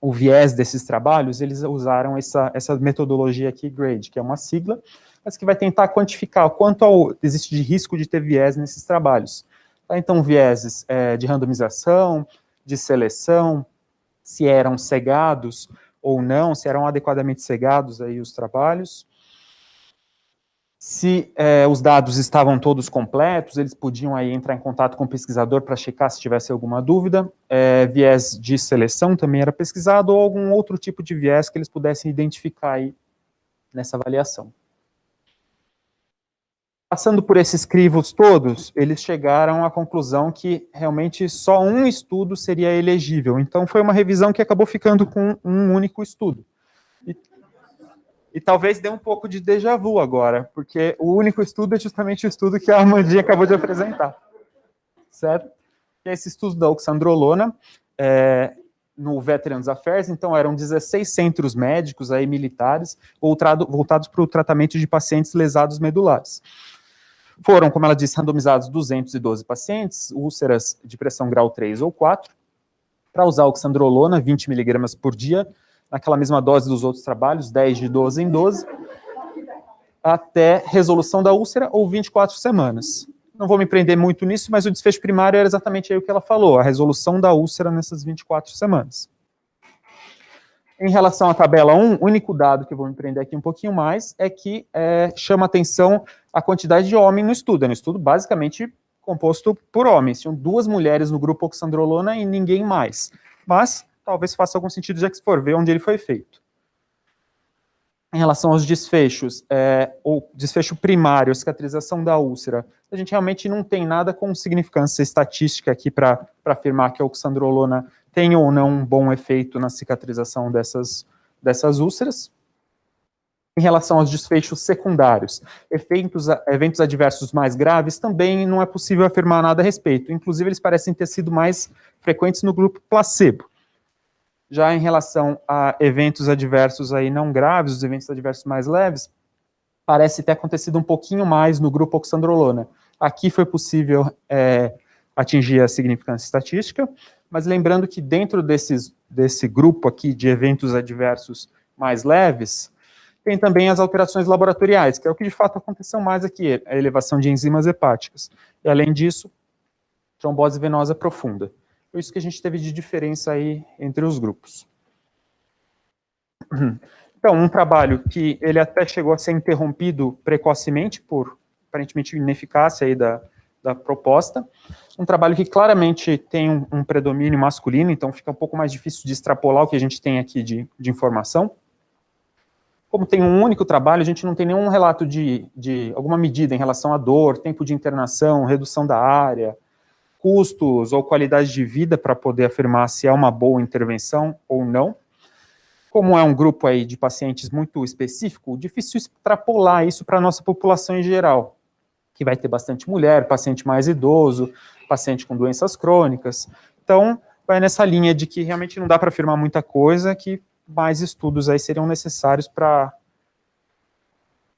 o viés desses trabalhos, eles usaram essa metodologia aqui, GRADE, que é uma sigla, mas que vai tentar quantificar o quanto existe de risco de ter viés nesses trabalhos. Tá? Então, vieses de randomização, de seleção, se eram cegados ou não, se eram adequadamente cegados aí os trabalhos, se os dados estavam todos completos, eles podiam aí entrar em contato com o pesquisador para checar se tivesse alguma dúvida, viés de seleção também era pesquisado, ou algum outro tipo de viés que eles pudessem identificar aí nessa avaliação. Passando por esses crivos todos, eles chegaram à conclusão que realmente só um estudo seria elegível. Então, foi uma revisão que acabou ficando com um único estudo. E talvez dê um pouco de déjà vu agora, porque o único estudo é justamente o estudo que a Amandinha acabou de apresentar. Certo? Que é esse estudo da oxandrolona, no Veterans Affairs. Então, eram 16 centros médicos aí, militares, voltados para o tratamento de pacientes lesados medulares. Foram, como ela disse, randomizados 212 pacientes, úlceras de pressão grau 3 ou 4, para usar oxandrolona, 20 mg por dia, naquela mesma dose dos outros trabalhos, 10 de 12 em 12, até resolução da úlcera ou 24 semanas. Não vou me prender muito nisso, mas o desfecho primário era exatamente aí o que ela falou, a resolução da úlcera nessas 24 semanas. Em relação à tabela 1, o único dado que eu vou me prender aqui um pouquinho mais é que chama atenção a quantidade de homens no estudo. É um estudo basicamente composto por homens. Tinham 2 mulheres no grupo oxandrolona e ninguém mais. Mas talvez faça algum sentido, já que se for ver onde ele foi feito. Em relação aos desfechos, o desfecho primário, a cicatrização da úlcera, a gente realmente não tem nada com significância estatística aqui para afirmar que a oxandrolona tem ou não um bom efeito na cicatrização dessas úlceras. Em relação aos desfechos secundários, eventos adversos mais graves, também não é possível afirmar nada a respeito. Inclusive, eles parecem ter sido mais frequentes no grupo placebo. Já em relação a eventos adversos aí não graves, os eventos adversos mais leves, parece ter acontecido um pouquinho mais no grupo oxandrolona. Aqui foi possível atingir a significância estatística, mas lembrando que dentro desse grupo aqui de eventos adversos mais leves, tem também as alterações laboratoriais, que é o que de fato aconteceu mais aqui, a elevação de enzimas hepáticas. E além disso, trombose venosa profunda. Foi isso que a gente teve de diferença aí entre os grupos. Então, um trabalho que ele até chegou a ser interrompido precocemente por, aparentemente, ineficácia aí da proposta. Um trabalho que claramente tem um predomínio masculino, então fica um pouco mais difícil de extrapolar o que a gente tem aqui de informação. Como tem um único trabalho, a gente não tem nenhum relato de alguma medida em relação à dor, tempo de internação, redução da área, custos ou qualidade de vida para poder afirmar se é uma boa intervenção ou não. Como é um grupo aí de pacientes muito específico, difícil extrapolar isso para a nossa população em geral, que vai ter bastante mulher, paciente mais idoso, paciente com doenças crônicas. Então, vai nessa linha de que realmente não dá para afirmar muita coisa, que mais estudos aí seriam necessários para,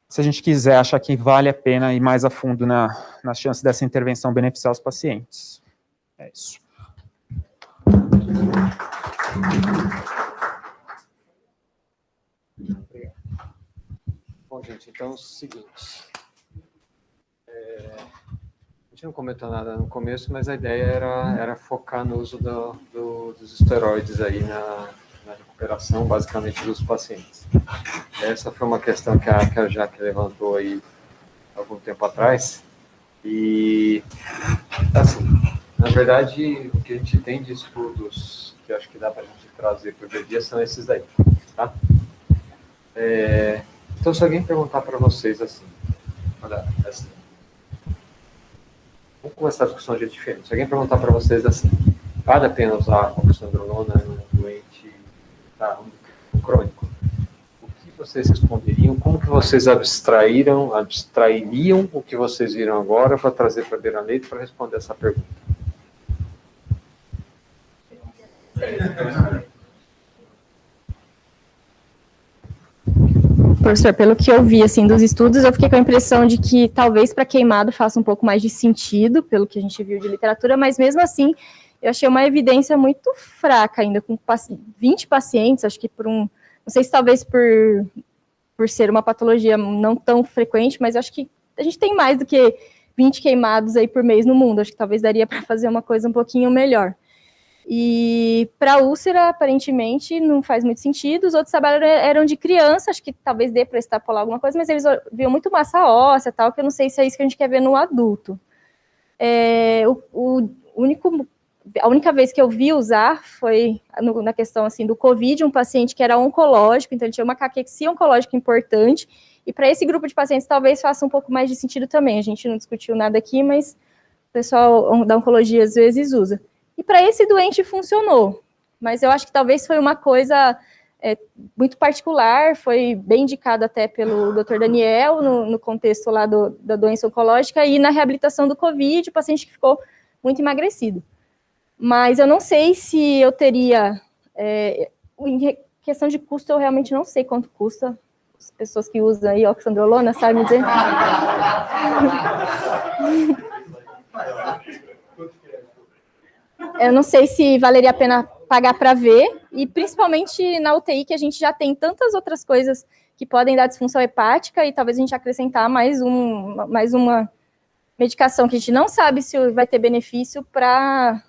se a gente quiser achar que vale a pena ir mais a fundo na chance dessa intervenção beneficiar os pacientes. É isso. Bom, gente, então é o seguinte. A gente não comentou nada no começo, mas a ideia era focar no uso dos esteroides aí na recuperação, basicamente, dos pacientes. Essa foi uma questão que a Jaque levantou aí algum tempo atrás. E, assim, na verdade, o que a gente tem de estudos que acho que dá para a gente trazer para o dia a dia são esses daí, tá? Então, se alguém perguntar para vocês assim, olha, assim, vamos começar a discussão de jeito diferente. Se alguém perguntar para vocês assim, vale a pena usar oxandrolona num doente crônico, o que vocês responderiam? Como que vocês abstrairiam o que vocês viram agora para trazer para a beira-leito para responder essa pergunta? Professor, pelo que eu vi assim, dos estudos, eu fiquei com a impressão de que talvez para queimado faça um pouco mais de sentido, pelo que a gente viu de literatura, mas mesmo assim, eu achei uma evidência muito fraca ainda, com 20 pacientes, acho que não sei se talvez por ser uma patologia não tão frequente, mas acho que a gente tem mais do que 20 queimados aí por mês no mundo, acho que talvez daria para fazer uma coisa um pouquinho melhor. E para úlcera, aparentemente, não faz muito sentido. Os outros trabalhos eram de criança, acho que talvez dê para extrapolar alguma coisa, mas eles viam muito massa óssea e tal, que eu não sei se é isso que a gente quer ver no adulto. A única vez que eu vi usar foi na questão assim, do Covid, um paciente que era oncológico, então ele tinha uma caquexia oncológica importante, e para esse grupo de pacientes talvez faça um pouco mais de sentido também. A gente não discutiu nada aqui, mas o pessoal da oncologia às vezes usa. E para esse doente funcionou, mas eu acho que talvez foi uma coisa muito particular, foi bem indicado até pelo Dr. Daniel, no contexto lá da doença oncológica, e na reabilitação do Covid, o paciente que ficou muito emagrecido. Mas eu não sei se eu teria, em questão de custo, eu realmente não sei quanto custa. As pessoas que usam aí oxandrolona, sabe me dizer? Eu não sei se valeria a pena pagar para ver, e principalmente na UTI, que a gente já tem tantas outras coisas que podem dar disfunção hepática, e talvez a gente acrescentar mais uma medicação que a gente não sabe se vai ter benefício para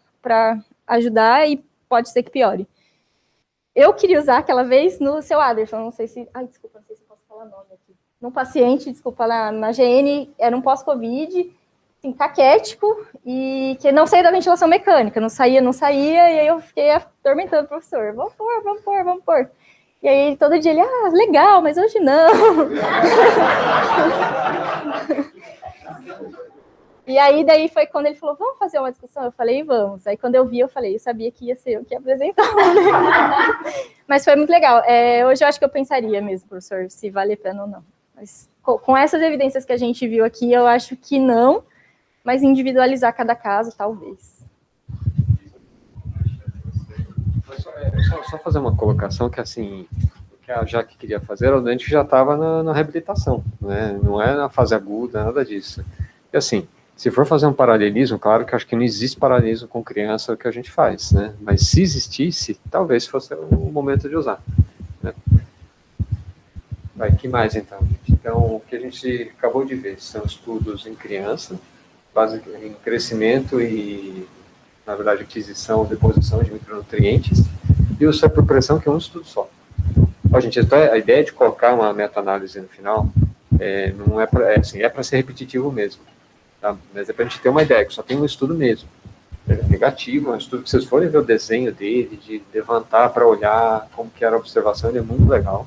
ajudar, e pode ser que piore. Eu queria usar aquela vez no seu Aderson, não sei se... Ai, desculpa, não sei se eu posso falar nome aqui. Num paciente, desculpa, na GN, era um pós-Covid, assim, caquético, e que não saía da ventilação mecânica, não saía, e aí eu fiquei atormentando o professor, vamos pôr. E aí, todo dia ele, legal, mas hoje não. E aí, daí foi quando ele falou, vamos fazer uma discussão? Eu falei, vamos. Aí, quando eu vi, eu falei, eu sabia que ia ser eu que ia apresentar. Mas foi muito legal. Hoje eu acho que eu pensaria mesmo, professor, se vale a pena ou não. Mas com essas evidências que a gente viu aqui, eu acho que não, mas individualizar cada caso, talvez. Só fazer uma colocação que, assim, o que a Jaque queria fazer era o doente que já estava na reabilitação, né? Não é na fase aguda, nada disso. E, assim, se for fazer um paralelismo, claro que acho que não existe paralelismo com criança que a gente faz, né? Mas se existisse, talvez fosse o momento de usar, né? Vai, que mais então, gente? Então, o que a gente acabou de ver são estudos em criança, em crescimento e, na verdade, aquisição, deposição de micronutrientes, e o por pressão, que é um estudo só. Ó, gente, então, a ideia de colocar uma meta-análise no final não é para ser repetitivo mesmo, tá? Mas é para a gente ter uma ideia, que só tem um estudo mesmo. É negativo, é um estudo que vocês forem ver o desenho dele, de levantar para olhar como que era a observação, ele é muito legal.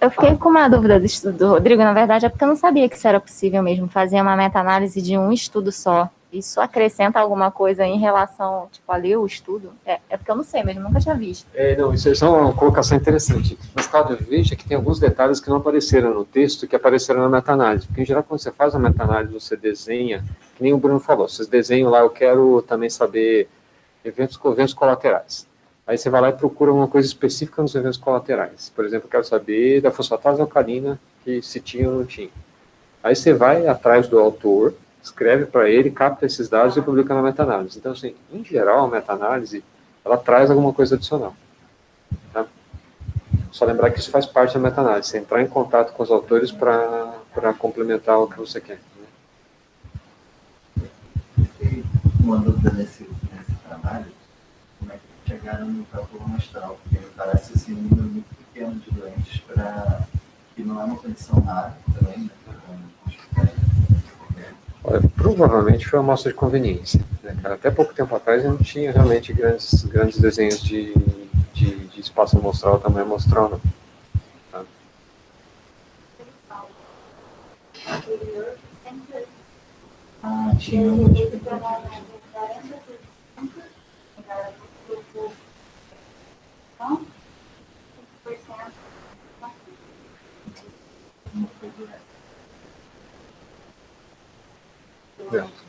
Eu fiquei com uma dúvida do estudo do Rodrigo, na verdade, é porque eu não sabia que isso era possível mesmo, fazer uma meta-análise de um estudo só. Isso acrescenta alguma coisa em relação, tipo, a ler o estudo? É porque eu não sei mesmo, nunca tinha visto. Não, isso é uma colocação interessante. Mas, Cláudio, veja que tem alguns detalhes que não apareceram no texto, que apareceram na meta-análise. Porque, em geral, quando você faz a meta-análise, você desenha, que nem o Bruno falou, vocês desenham lá, eu quero também saber eventos colaterais. Aí você vai lá e procura uma coisa específica nos eventos colaterais. Por exemplo, eu quero saber da fosfatase alcalina, que se tinha ou não tinha. Aí você vai atrás do autor, escreve para ele, capta esses dados e publica na meta-análise. Então, assim, em geral, a meta-análise, ela traz alguma coisa adicional. Tá? Só lembrar que isso faz parte da meta-análise, você entrar em contato com os autores para complementar o que você quer. Né? Uma dúvida nesse trabalho, como é que chegaram no cálculo amostral? Porque me parece assim, um número muito pequeno de doentes, que não é uma condição rara também, né? Olha, provavelmente foi uma amostra de conveniência, né, cara? Até pouco tempo atrás não tinha realmente grandes desenhos de espaço amostral, tamanho amostral, não. Tá? Tinha uma expectativa.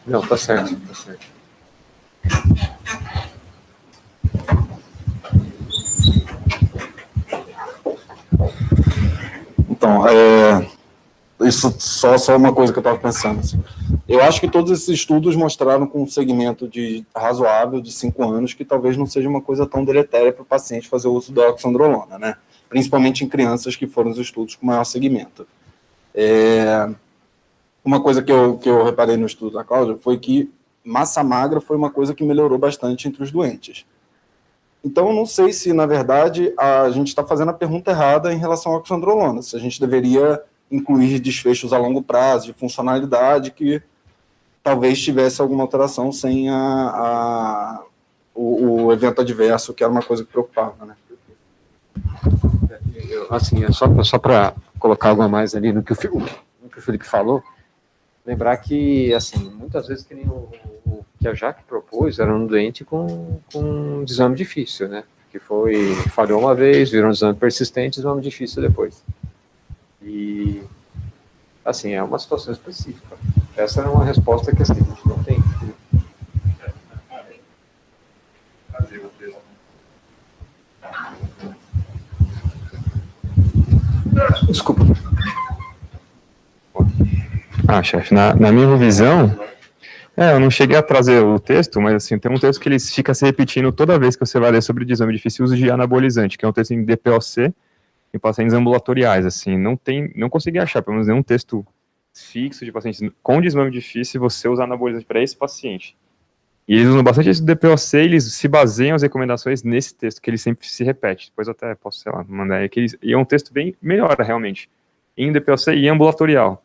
Não, tá certo, tá certo. Então, isso só uma coisa que eu estava pensando. Assim. Eu acho que todos esses estudos mostraram com um segmento de razoável de 5 anos que talvez não seja uma coisa tão deletéria para o paciente fazer o uso da oxandrolona, né? Principalmente em crianças que foram os estudos com maior segmento. Uma coisa que eu reparei no estudo da Cláudia foi que massa magra foi uma coisa que melhorou bastante entre os doentes. Então, eu não sei se, na verdade, a gente está fazendo a pergunta errada em relação à oxandrolona, se a gente deveria incluir desfechos a longo prazo, de funcionalidade, que talvez tivesse alguma alteração sem o evento adverso, que era uma coisa que preocupava, né? Assim, só para colocar algo a mais ali no que o Felipe falou, lembrar que, assim, muitas vezes que nem o que a Jaque propôs era um doente com um desame difícil, né? Que falhou uma vez, virou um desame persistente, desame difícil depois. E, assim, é uma situação específica. Essa é uma resposta que, assim, a gente não tem. Desculpa. Chefe, na minha visão, eu não cheguei a trazer o texto, mas assim, tem um texto que ele fica se repetindo toda vez que você vai ler sobre desame difícil uso de anabolizante, que é um texto em DPOC, em pacientes ambulatoriais, assim, não consegui achar, pelo menos nenhum texto fixo de pacientes com desmame difícil você usar anabolizante para esse paciente. E eles usam bastante esse DPOC, eles se baseiam as recomendações nesse texto, que ele sempre se repete. Depois eu até posso, sei lá, mandar aí, e é um texto bem melhora, realmente, em DPOC e ambulatorial.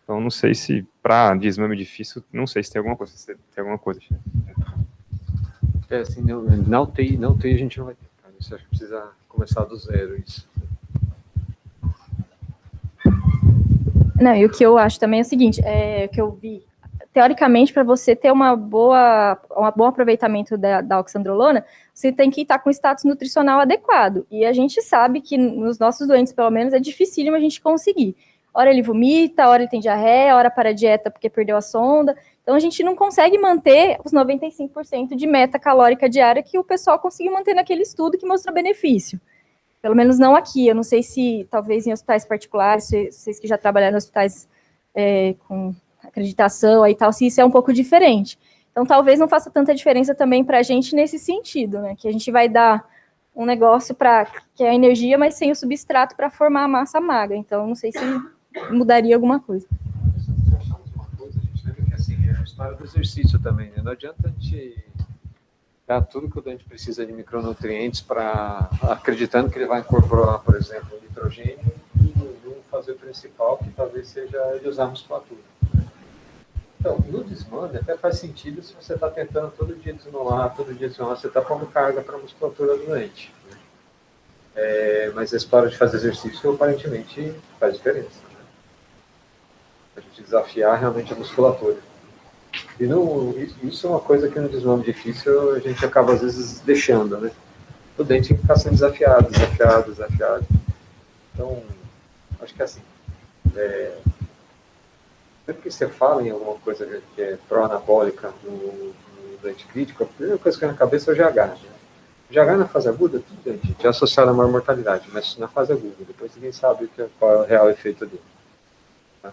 Então, não sei se, para desmame difícil, não sei se tem alguma coisa. Se tem alguma coisa. Assim, na UTI a gente não vai ter, cara. Isso acho que precisa começar do zero, isso. Não, e o que eu acho também é o seguinte, que eu vi, teoricamente, para você ter um bom aproveitamento da oxandrolona, você tem que estar com status nutricional adequado. E a gente sabe que nos nossos doentes, pelo menos, é dificílimo a gente conseguir. Hora ele vomita, hora ele tem diarreia, hora para a dieta porque perdeu a sonda. Então, a gente não consegue manter os 95% de meta calórica diária que o pessoal conseguiu manter naquele estudo que mostrou benefício. Pelo menos não aqui. Eu não sei se, talvez, em hospitais particulares, vocês que já trabalharam em hospitais com acreditação e tal, se isso é um pouco diferente. Então, talvez não faça tanta diferença também para a gente nesse sentido, né? Que a gente vai dar um negócio que é a energia, mas sem o substrato para formar a massa magra. Então, não sei se mudaria alguma coisa. A gente lembra que, assim, é a história do exercício também, né? Não adianta a gente dar tudo que o doente precisa de micronutrientes acreditando que ele vai incorporar, por exemplo, nitrogênio e não fazer o principal, que talvez seja ele usar a musculatura. Então, no desmame até faz sentido se você está tentando todo dia desmolar, você está pondo carga para a musculatura do doente. Né? Mas a história de fazer exercício aparentemente faz diferença. Né? A gente desafiar realmente a musculatura. E isso é uma coisa que no desmame difícil a gente acaba às vezes deixando, né? O dente tem que ficar sendo desafiado. Então, acho que assim, sempre que você fala em alguma coisa que é pró-anabólica no doente crítico, a primeira coisa que vem na cabeça é o GH. Né? O GH na fase aguda, tudo bem, gente, é associado a maior mortalidade, mas na fase aguda, depois ninguém sabe qual é o real efeito dele. Tá?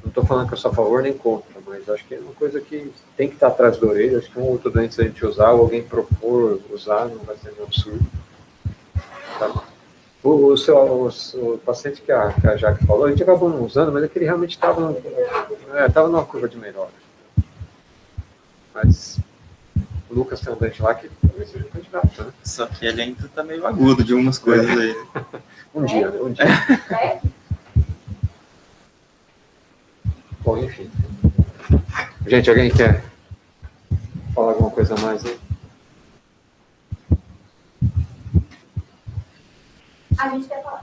Não estou falando que eu sou a favor nem contra, mas acho que é uma coisa que tem que estar atrás da orelha. Acho que um outro doente, se a gente usar, ou alguém propor usar, não vai ser um absurdo. Tá? O paciente que a Jaque falou, a gente acabou não usando, mas é que ele realmente estava numa curva de melhora. Mas o Lucas tem um doente lá que talvez seja um candidato, né? Só que ele ainda está meio agudo de umas coisas aí. Um dia. Bom, enfim. Gente, alguém quer falar alguma coisa a mais aí? A gente quer falar.